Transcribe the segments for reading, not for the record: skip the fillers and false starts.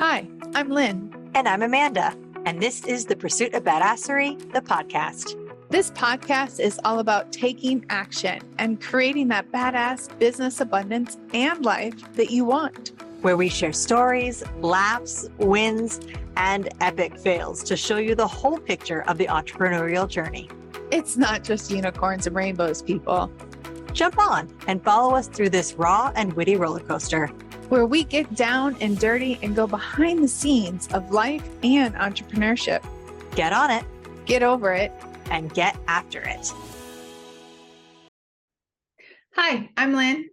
Hi, I'm Lynn. And I'm Amanda. And this is The Pursuit of Badasseire, the podcast. This podcast is all about taking action and creating that badass business abundance and life that you want. Where we share stories, laughs, wins, and epic fails to show you the whole picture of the entrepreneurial journey. It's not just unicorns and rainbows, people. Jump on and follow us through this raw and witty roller coaster, where we get down and dirty and go behind the scenes of life and entrepreneurship. Get on it, get over it, and get after it. Hi, I'm Lynn.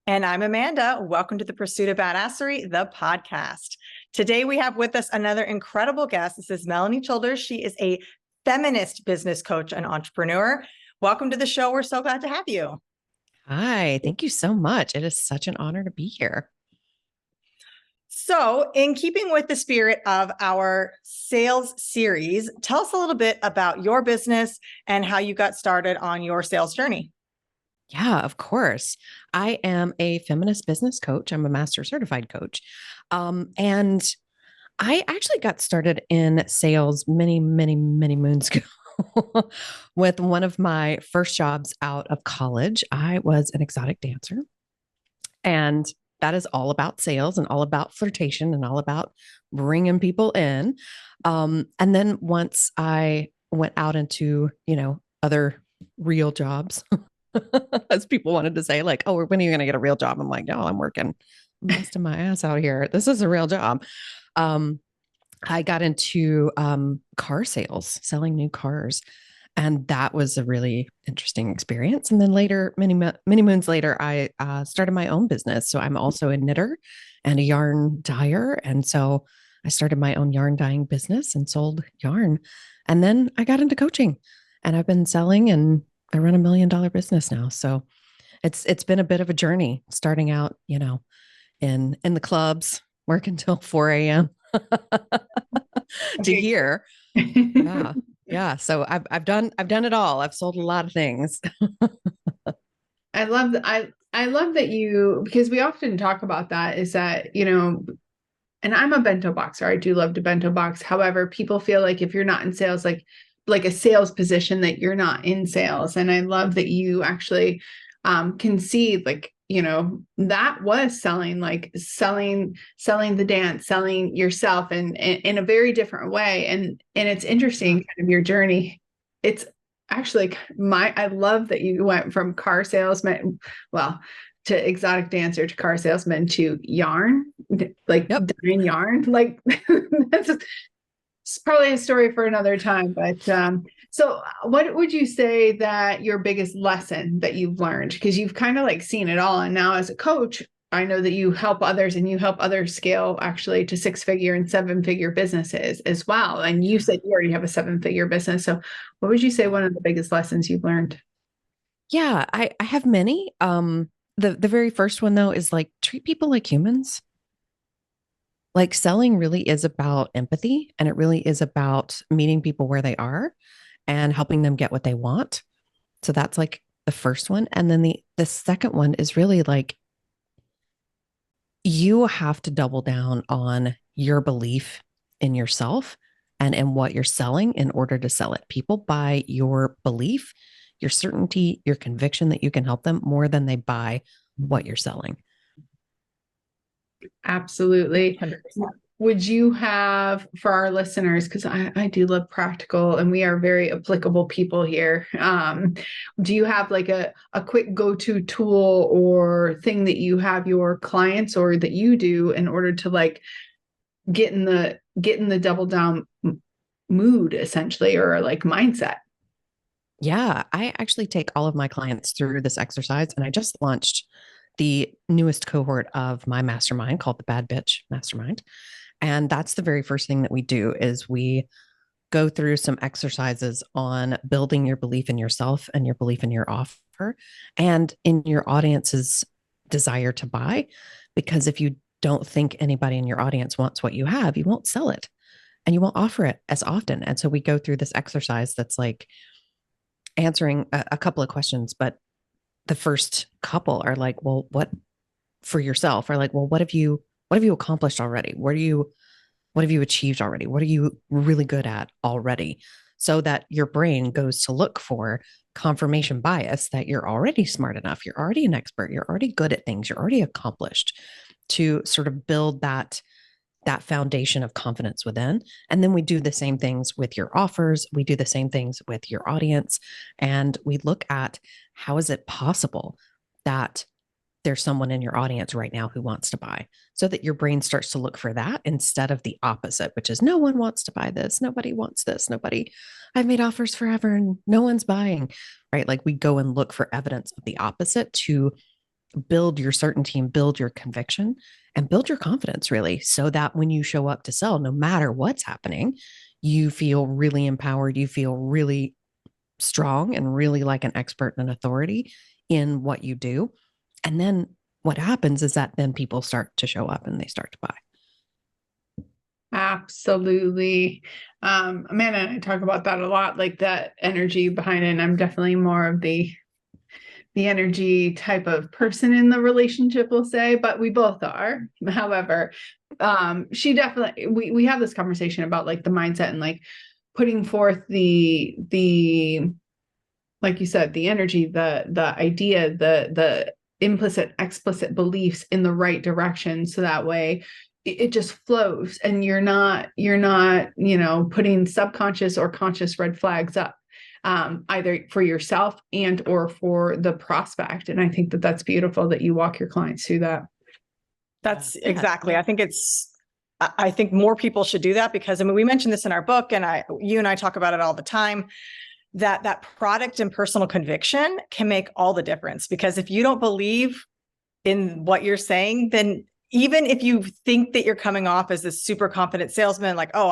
And I'm Amanda. Welcome to The Pursuit of Badasseire, the podcast. Today we have with us another incredible guest. This is Melanie Childers. She is a feminist business coach and entrepreneur. Welcome to the show. We're so glad to have you. Hi, thank you so much. It is such an honor to be here. So, in keeping with the spirit of our sales series, tell us a little bit about your business and how you got started on your sales journey. Yeah, of course. I am a feminist business coach. I'm a master certified coach. And I actually got started in sales many moons ago. With one of my first jobs out of college. I was an exotic dancer, and that is all about sales and all about flirtation and all about bringing people in. And then once I went out into, other real jobs, as people wanted to say, like, oh, when are you going to get a real job? I'm like, no, I'm working busting my ass out here. This is a real job. I got into car sales, selling new cars. And that was a really interesting experience. And then later, many moons later, I started my own business. So I'm also a knitter and a yarn dyer. And so I started my own yarn dyeing business and sold yarn. And then I got into coaching, and I've been selling, and I run $1 million business now. So it's been a bit of a journey, starting out, in the clubs, working till 4 a.m. to here. Yeah. So I've done it all. I've sold a lot of things. I love that you, because we often talk about that, is that, and I'm a bento boxer. I do love to bento box. However, people feel like if you're not in sales, like a sales position, that you're not in sales. And I love that you actually can see, that was selling the dance, selling yourself in a very different way. And it's interesting kind of your journey. It's actually I love that you went from car salesman, to exotic dancer, to car salesman, to yarn, dyeing yarn. It's probably a story for another time, but so what would you say that your biggest lesson that you've learned? Because you've kind of seen it all. And now as a coach, I know that you help others, and you help others scale actually to 6-figure and 7-figure businesses as well. And you said you already have a 7-figure business. So what would you say one of the biggest lessons you've learned? Yeah, I have many. The very first one, though, is treat people like humans. Selling really is about empathy, and it really is about meeting people where they are and helping them get what they want. So that's the first one. And then the second one is really you have to double down on your belief in yourself and in what you're selling in order to sell it. People buy your belief, your certainty, your conviction that you can help them more than they buy what you're selling. Absolutely. 100%. Would you have, for our listeners, because I do love practical and we are very applicable people here, do you have a quick go-to tool or thing that you have your clients or that you do in order to get in the double down mood, essentially, or mindset? Yeah, I actually take all of my clients through this exercise, and I just launched the newest cohort of my mastermind called the Bad Bitch Mastermind. And that's the very first thing that we do is we go through some exercises on building your belief in yourself and your belief in your offer and in your audience's desire to buy. Because if you don't think anybody in your audience wants what you have, you won't sell it and you won't offer it as often. And so we go through this exercise that's answering a couple of questions, but the first couple are well, what for yourself are well, what have you What have you accomplished already? What have you achieved already? What are you really good at already? So that your brain goes to look for confirmation bias that you're already smart enough, you're already an expert, you're already good at things, you're already accomplished, to sort of build that foundation of confidence within. And then we do the same things with your offers. We do the same things with your audience. And we look at, how is it possible that there's someone in your audience right now who wants to buy, so that your brain starts to look for that instead of the opposite, which is, no one wants to buy this. Nobody wants this. I've made offers forever and no one's buying, right? Like, we go and look for evidence of the opposite to build your certainty and build your conviction and build your confidence, really, so that when you show up to sell, no matter what's happening, you feel really empowered. You feel really strong and really like an expert and an authority in what you do. And then what happens is that then people start to show up and they start to buy. Absolutely. Amanda and I talk about that a lot, like that energy behind it. And I'm definitely more of the energy type of person in the relationship, we'll say, but we both are. However, she definitely, we have this conversation about like the mindset and like putting forth the, like you said, the energy, the idea, the implicit, explicit beliefs in the right direction. So that way it just flows and you're not, putting subconscious or conscious red flags up, either for yourself and or for the prospect. And I think that that's beautiful that you walk your clients through that. That's exactly. I think more people should do that, because I mean, we mentioned this in our book, and you and I talk about it all the time, that product and personal conviction can make all the difference. Because if you don't believe in what you're saying, then even if you think that you're coming off as this super confident salesman, like, oh,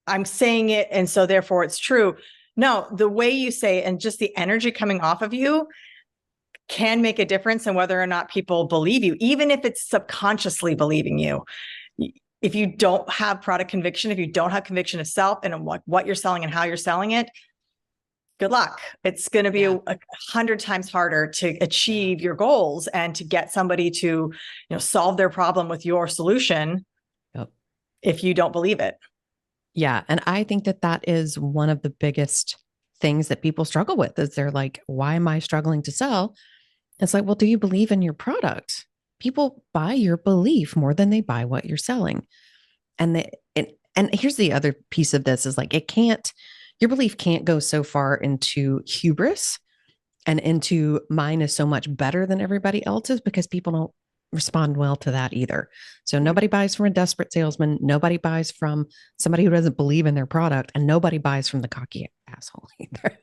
I'm saying it, and so therefore it's true. No, the way you say it and just the energy coming off of you can make a difference in whether or not people believe you, even if it's subconsciously believing you. If you don't have product conviction, if you don't have conviction of self and what you're selling and how you're selling it, good luck. It's going to be 100 times harder to achieve your goals and to get somebody to, solve their problem with your solution if you don't believe it. Yeah. And I think that is one of the biggest things that people struggle with, is they're like, why am I struggling to sell? It's like, well, do you believe in your product? People buy your belief more than they buy what you're selling. And here's the other piece of this is like, your belief can't go so far into hubris and into mine is so much better than everybody else's, because people don't respond well to that either. So nobody buys from a desperate salesman. Nobody buys from somebody who doesn't believe in their product, and nobody buys from the cocky asshole either.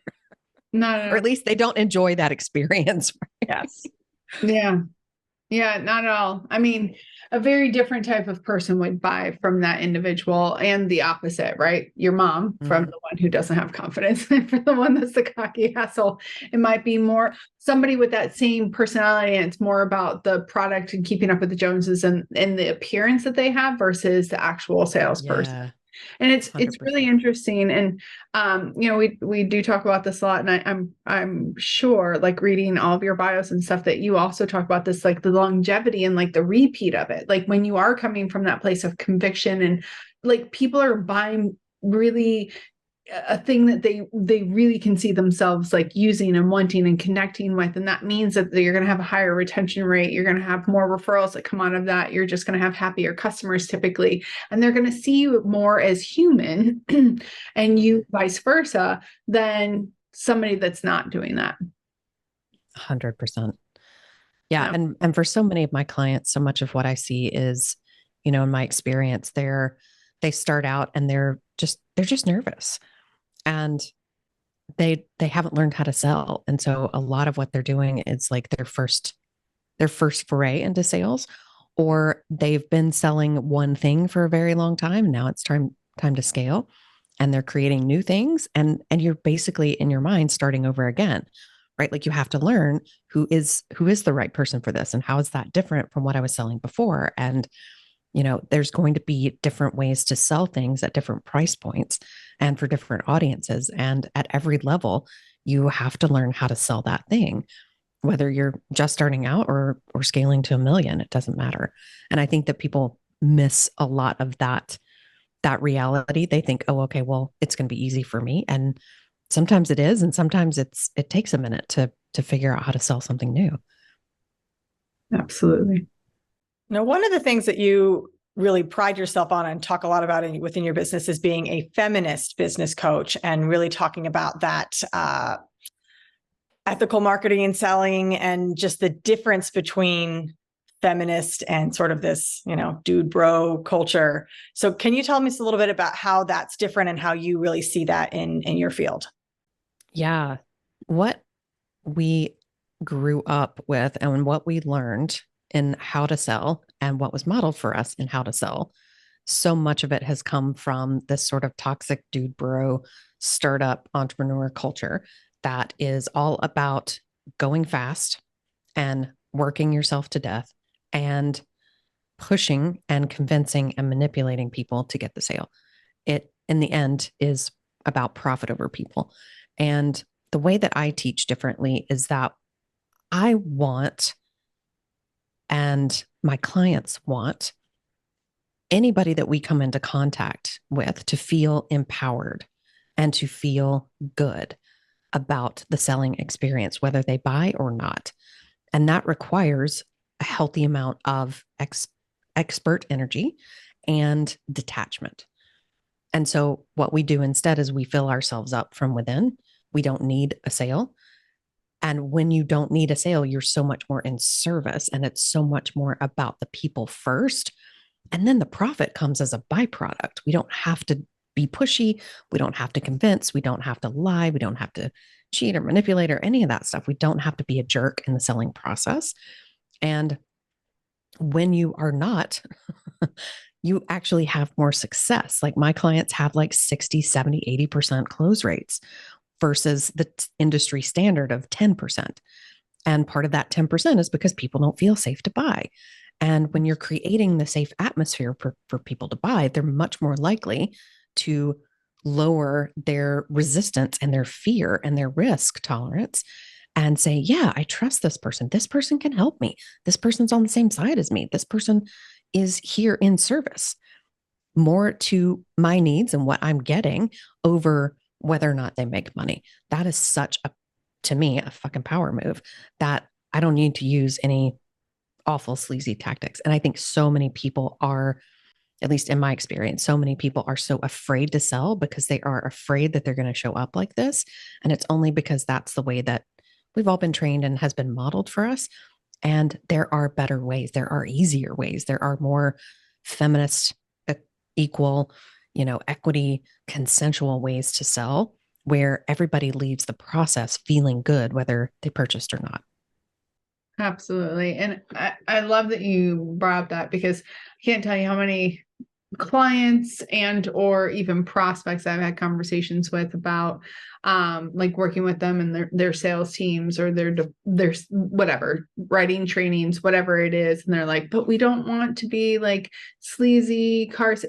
No. Or at least they don't enjoy that experience. Right? Yes. Yeah, not at all. I mean, a very different type of person would buy from that individual, and the opposite, right? Your mom from the one who doesn't have confidence, and for the one that's the cocky asshole. It might be more somebody with that same personality, and it's more about the product and keeping up with the Joneses and the appearance that they have versus the actual salesperson. Yeah. And it's 100%. Really interesting. And, we do talk about this a lot, and I'm sure, like, reading all of your bios and stuff, that you also talk about this, like the longevity and like the repeat of it. Like when you are coming from that place of conviction, and like people are buying really a thing that they really can see themselves like using and wanting and connecting with. And that means that you're going to have a higher retention rate. You're going to have more referrals that come out of that. You're just going to have happier customers typically, and they're going to see you more as human and you vice versa than somebody that's not doing that. 100%. Yeah. And for so many of my clients, so much of what I see is, in my experience, they start out and they're just nervous. And they haven't learned how to sell. And so a lot of what they're doing is like their first foray into sales, or they've been selling one thing for a very long time. Now it's time to scale, and they're creating new things. And you're basically in your mind starting over again, right? Like you have to learn who is the right person for this, and how is that different from what I was selling before. And there's going to be different ways to sell things at different price points and for different audiences. And at every level, you have to learn how to sell that thing. whether you're just starting out or scaling to 1 million, it doesn't matter. And I think that people miss a lot of that reality. They think, oh, okay, well, it's going to be easy for me. And sometimes it is. And sometimes it takes a minute to figure out how to sell something new. Absolutely. Now, one of the things that you really pride yourself on and talk a lot about within your business is being a feminist business coach, and really talking about that ethical marketing and selling, and just the difference between feminist and sort of this, dude bro culture. So can you tell me a little bit about how that's different and how you really see that in your field? Yeah. What we grew up with and what we learned in how to sell and what was modeled for us in how to sell, so much of it has come from this sort of toxic dude bro startup entrepreneur culture that is all about going fast and working yourself to death and pushing and convincing and manipulating people to get the sale. It, in the end, is about profit over people. And the way that I teach differently is that I want, and my clients want, anybody that we come into contact with to feel empowered and to feel good about the selling experience, whether they buy or not. And that requires a healthy amount of expert energy and detachment. And so what we do instead is we fill ourselves up from within. We don't need a sale. And when you don't need a sale, you're so much more in service, and it's so much more about the people first. And then the profit comes as a byproduct. We don't have to be pushy. We don't have to convince. We don't have to lie. We don't have to cheat or manipulate or any of that stuff. We don't have to be a jerk in the selling process. And when you are not, you actually have more success. Like my clients have like 60, 70, 80% close rates versus the industry standard of 10%. And part of that 10% is because people don't feel safe to buy. And when you're creating the safe atmosphere for people to buy, they're much more likely to lower their resistance and their fear and their risk tolerance and say, yeah, I trust this person. This person can help me. This person's on the same side as me. This person is here in service more to my needs and what I'm getting over whether or not they make money. That is such to me, a fucking power move that I don't need to use any awful sleazy tactics. And I think so many people are, at least in my experience, so many people are so afraid to sell because they are afraid that they're going to show up like this. And it's only because that's the way that we've all been trained and has been modeled for us. And there are better ways. There are easier ways. There are more feminist, equal, equity, consensual ways to sell where everybody leaves the process feeling good, whether they purchased or not. Absolutely. And I love that you brought up that, because I can't tell you how many clients and or even prospects I've had conversations with about like working with them and their sales teams or their whatever, writing trainings, whatever it is. And they're like, but we don't want to be like sleazy cars.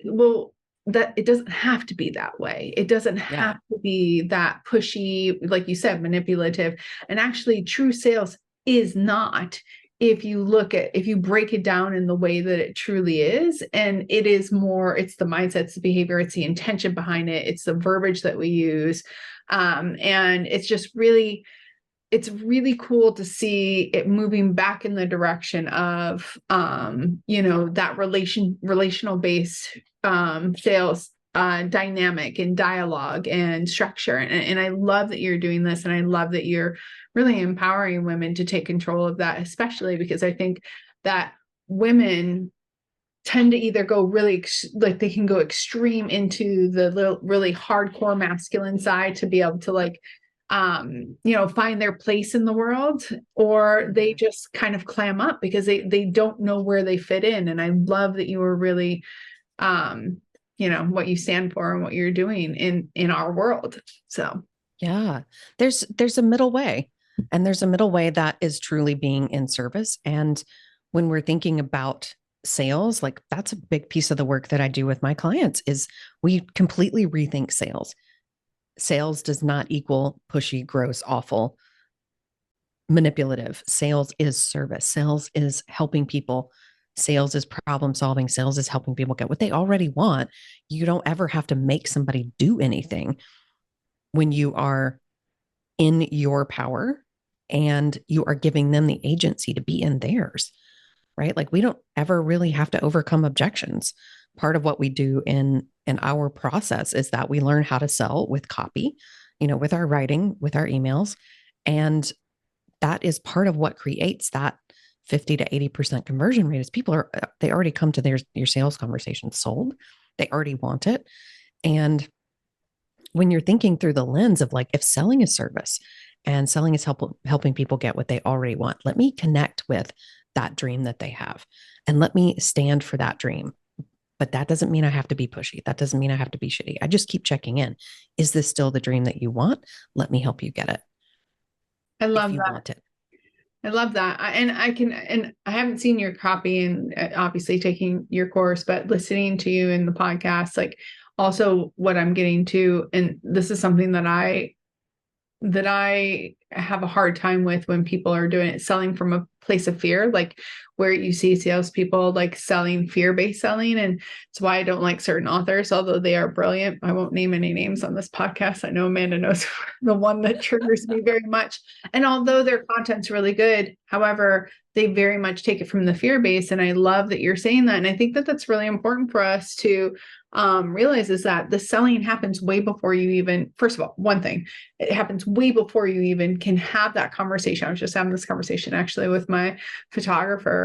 Well, that it doesn't have to be that way. It doesn't have to be that pushy, like you said, manipulative. And actually true sales is not, if you break it down in the way that it truly is. And it is more, it's the mindset, it's the behavior, it's the intention behind it, it's the verbiage that we use. And it's just really, it's really cool to see it moving back in the direction of, that relational based sales dynamic and dialogue and structure. And I love that you're doing this. And I love that you're really empowering women to take control of that, especially because I think that women tend to either go really like they can go extreme into the really hardcore masculine side to be able to like find their place in the world, or they just kind of clam up because they don't know where they fit in. And I love that you are really what you stand for and what you're doing in our world. So yeah, there's a middle way, and there's a middle way that is truly being in service. And when we're thinking about sales, like that's a big piece of the work that I do with my clients is we completely rethink sales. Sales does not equal pushy, gross, awful manipulative. Sales is service. Sales is helping people. Sales is problem solving. Sales is helping people get what they already want. You don't ever have to make somebody do anything when you are in your power and you are giving them the agency to be in theirs, right? Like we don't ever really have to overcome objections. Part of what we do in our process is that we learn how to sell with copy, with our writing, with our emails. And that is part of what creates that 50 to 80% conversion rate is they already come to your sales conversation sold. They already want it. And when you're thinking through the lens of like, if selling is service and selling is helping people get what they already want, let me connect with that dream that they have and let me stand for that dream. But that doesn't mean I have to be pushy. That doesn't mean I have to be shitty. I just keep checking in. Is this still the dream that you want? Let me help you get it. I love if you that. Want it. I love that. And I haven't seen your copy and obviously taking your course, but listening to you in the podcast, like also what I'm getting to, and this is something that I have a hard time with when people are doing it, selling from a place of fear, like where you see salespeople like selling fear-based selling. And it's why I don't like certain authors, although they are brilliant. I won't name any names on this podcast. I know Amanda knows the one that triggers me very much. And although their content's really good, however, they very much take it from the fear base. And I love that you're saying that. And I think that that's really important for us to realize is that the selling happens way before you even, first of all, one thing, it happens way before you even can have that conversation. I was just having this conversation actually with my photographer.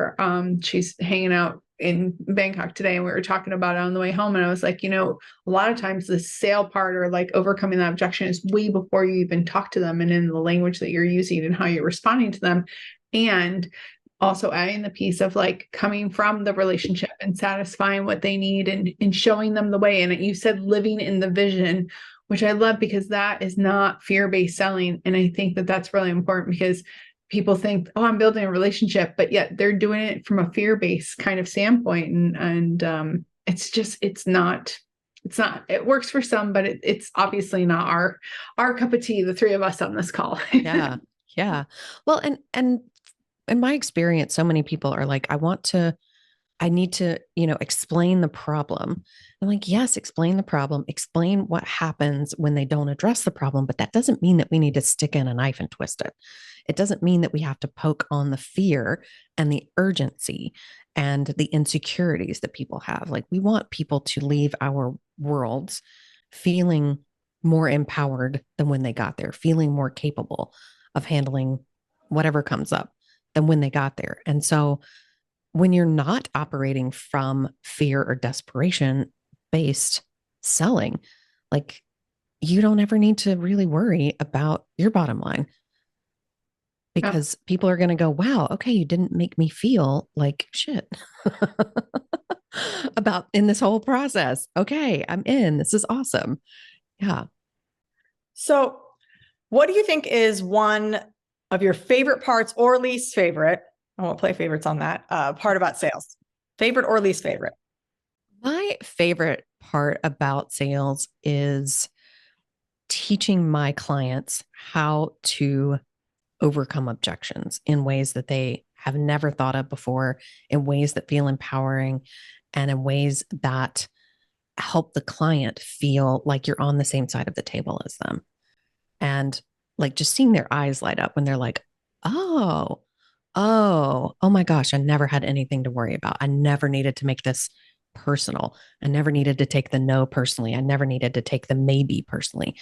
She's hanging out in Bangkok today and we were talking about it on the way home. And I was like, a lot of times the sale part or like overcoming that objection is way before you even talk to them and in the language that you're using and how you're responding to them. And also adding the piece of like coming from the relationship and satisfying what they need and showing them the way. And you said living in the vision, which I love because that is not fear-based selling. And I think that that's really important because people think, oh, I'm building a relationship, but yet they're doing it from a fear-based kind of standpoint. And it's not, it works for some, but it's obviously not our cup of tea, the three of us on this call. Yeah. Yeah. Well, and in my experience, so many people are like, I need to, explain the problem. I'm like, yes, explain the problem, explain what happens when they don't address the problem. But that doesn't mean that we need to stick in a knife and twist it. It doesn't mean that we have to poke on the fear and the urgency and the insecurities that people have. Like we want people to leave our worlds feeling more empowered than when they got there, feeling more capable of handling whatever comes up than when they got there. And so when you're not operating from fear or desperation based selling, like you don't ever need to really worry about your bottom line because people are going to go, wow, okay, you didn't make me feel like shit about in this whole process. Okay, I'm in. This is awesome. Yeah. So what do you think is one of your favorite parts or least favorite? I won't play favorites on that part about sales. Favorite or least favorite? My favorite part about sales is teaching my clients how to overcome objections in ways that they have never thought of before, in ways that feel empowering, and in ways that help the client feel like you're on the same side of the table as them. And like just seeing their eyes light up when they're like, oh my gosh, I never had anything to worry about. I never needed to make this personal. I never needed to take the no personally. I never needed to take the maybe personally.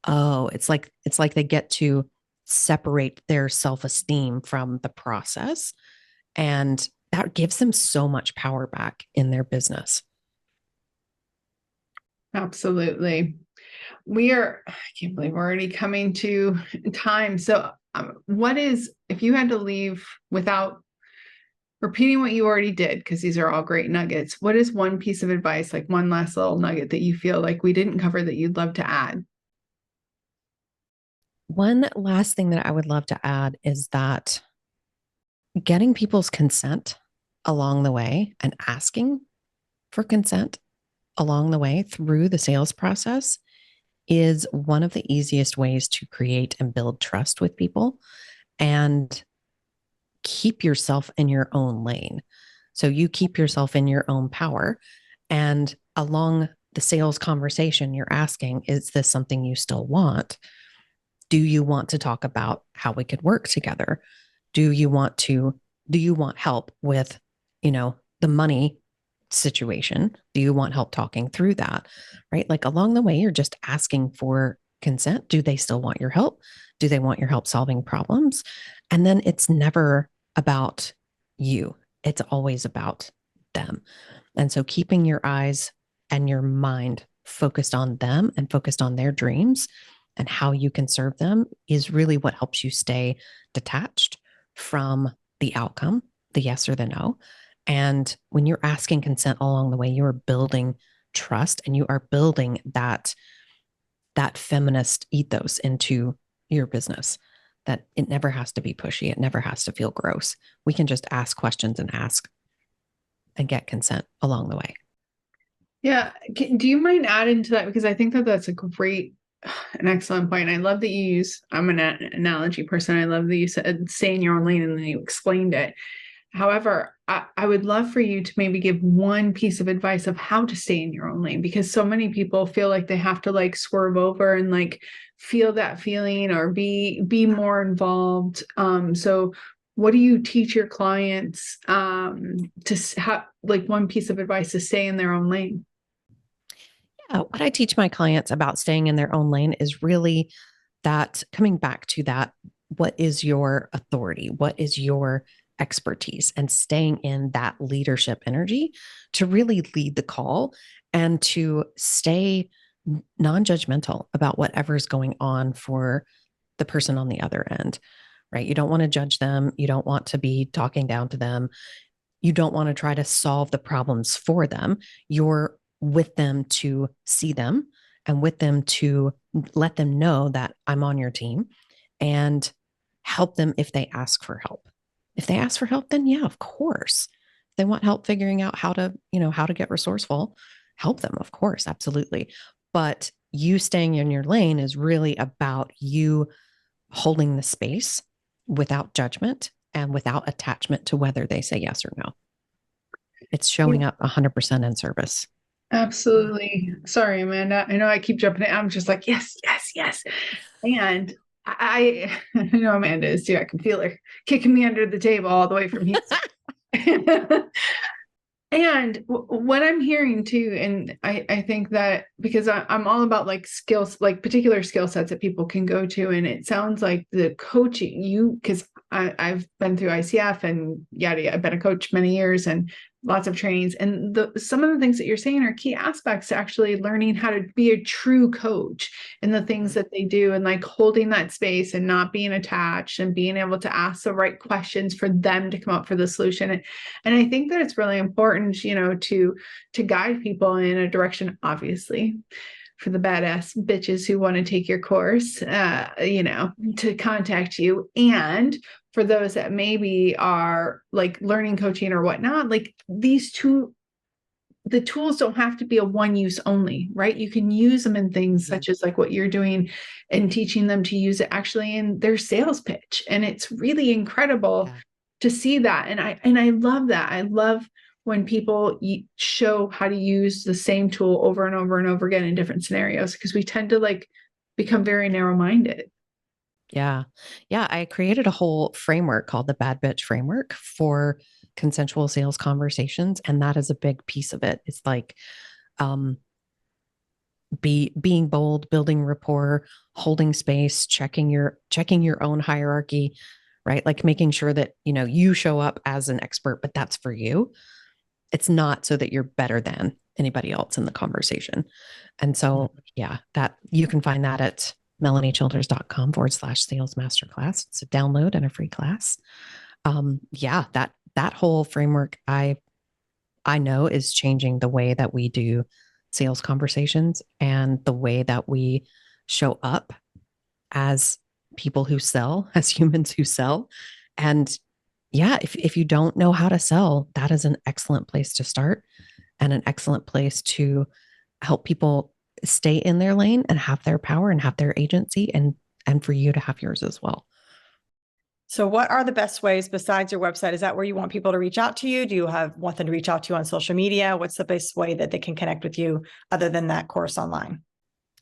Oh, it's like they get to separate their self-esteem from the process. And that gives them so much power back in their business. Absolutely. I can't believe we're already coming to time. So if you had to leave without repeating what you already did, because these are all great nuggets, what is one piece of advice, like one last little nugget that you feel like we didn't cover that you'd love to add? One last thing that I would love to add is that getting people's consent along the way and asking for consent along the way through the sales process is one of the easiest ways to create and build trust with people. and keep yourself in your own lane. So you keep yourself in your own power. And along the sales conversation, you're asking, is this something you still want? Do you want to talk about how we could work together? Do you want help with, the money situation? Do you want help talking through that? Right? Like along the way, you're just asking for consent. Do they still want your help? Do they want your help solving problems? And then it's never about you. It's always about them. And so keeping your eyes and your mind focused on them and focused on their dreams and how you can serve them is really what helps you stay detached from the outcome, the yes or the no. And when you're asking consent along the way, you are building trust and you are building that feminist ethos into your business, that it never has to be pushy. It never has to feel gross. We can just ask questions and ask and get consent along the way. Yeah. Do you mind adding to that? Because I think that that's an excellent point. I love that I'm an analogy person. I love that you said stay in your own lane and then you explained it. However, I would love for you to maybe give one piece of advice of how to stay in your own lane, because so many people feel like they have to like swerve over and like feel that feeling or be more involved. So what do you teach your clients to have like one piece of advice to stay in their own lane? Yeah, what I teach my clients about staying in their own lane is really that coming back to that, what is your authority? What is your expertise? And staying in that leadership energy to really lead the call and to stay non-judgmental about whatever's going on for the person on the other end, right? You don't want to judge them. You don't want to be talking down to them. You don't want to try to solve the problems for them. You're with them to see them and with them to let them know that I'm on your team and help them if they ask for help. If they ask for help, then yeah, of course. If they want help figuring out how to get resourceful, help them, of course, absolutely. But you staying in your lane is really about you holding the space without judgment and without attachment to whether they say yes or no. It's showing up 100% in service. Absolutely. Sorry, Amanda. I know I keep jumping in. I'm just like, yes, yes, yes. And I know Amanda is too. I can feel her kicking me under the table all the way from here. And what I'm hearing too, and I think that because I'm all about like skills, like particular skill sets that people can go to. And it sounds like the coaching because I've been through ICF and yada, yada. I've been a coach many years and lots of trainings. And some of the things that you're saying are key aspects to actually learning how to be a true coach in the things that they do and like holding that space and not being attached and being able to ask the right questions for them to come up for the solution. And I think that it's really important, to guide people in a direction, obviously, for the badass bitches who want to take your course, to contact you. And for those that maybe are like learning coaching or whatnot, like the tools don't have to be a one use only, right? You can use them in things such as like what you're doing and teaching them to use it actually in their sales pitch. And it's really incredible to see that. And I love that. I love when people show how to use the same tool over and over and over again in different scenarios, because we tend to like become very narrow-minded. Yeah. Yeah. I created a whole framework called the Bad Bitch Framework for consensual sales conversations. And that is a big piece of it. It's like being bold, building rapport, holding space, checking your own hierarchy, right? Like making sure that, you show up as an expert, but that's for you. It's not so that you're better than anybody else in the conversation. And so, yeah, that you can find that at melaniechilders.com/sales masterclass. It's a download and a free class. That whole framework I know is changing the way that we do sales conversations and the way that we show up as people who sell, as humans who sell. And yeah, if you don't know how to sell, that is an excellent place to start and an excellent place to help people stay in their lane and have their power and have their agency and for you to have yours as well. So what are the best ways besides your website? Is that where you want people to reach out to you? Do you want them to reach out to you on social media? What's the best way that they can connect with you other than that course online?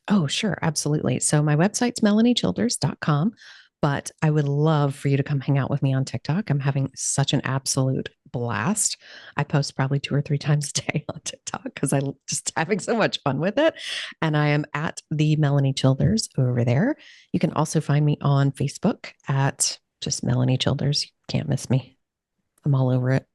Oh, sure. Absolutely. So my website's melaniechilders.com, but I would love for you to come hang out with me on TikTok. I'm having such an absolute blast. I post probably 2 or 3 times a day on TikTok because I'm just having so much fun with it. And I am at the Melanie Childers over there. You can also find me on Facebook at just Melanie Childers. You can't miss me. I'm all over it.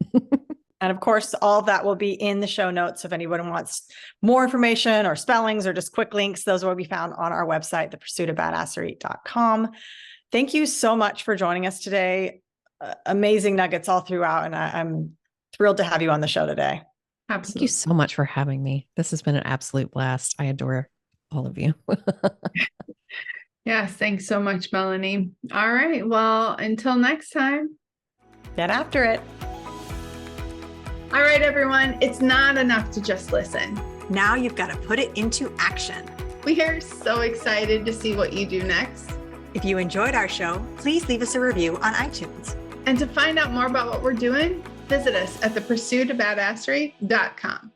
And of course, all that will be in the show notes. If anyone wants more information or spellings or just quick links, those will be found on our website, thepursuitofbadasserie.com. Thank you so much for joining us today. Amazing nuggets all throughout. And I'm thrilled to have you on the show today. Absolutely. Thank you so much for having me. This has been an absolute blast. I adore all of you. Yes, thanks so much, Melanie. All right. Well, until next time. Get after it. All right, everyone. It's not enough to just listen. Now you've got to put it into action. We are so excited to see what you do next. If you enjoyed our show, please leave us a review on iTunes. And to find out more about what we're doing, visit us at thepursuitofbadasserie.com.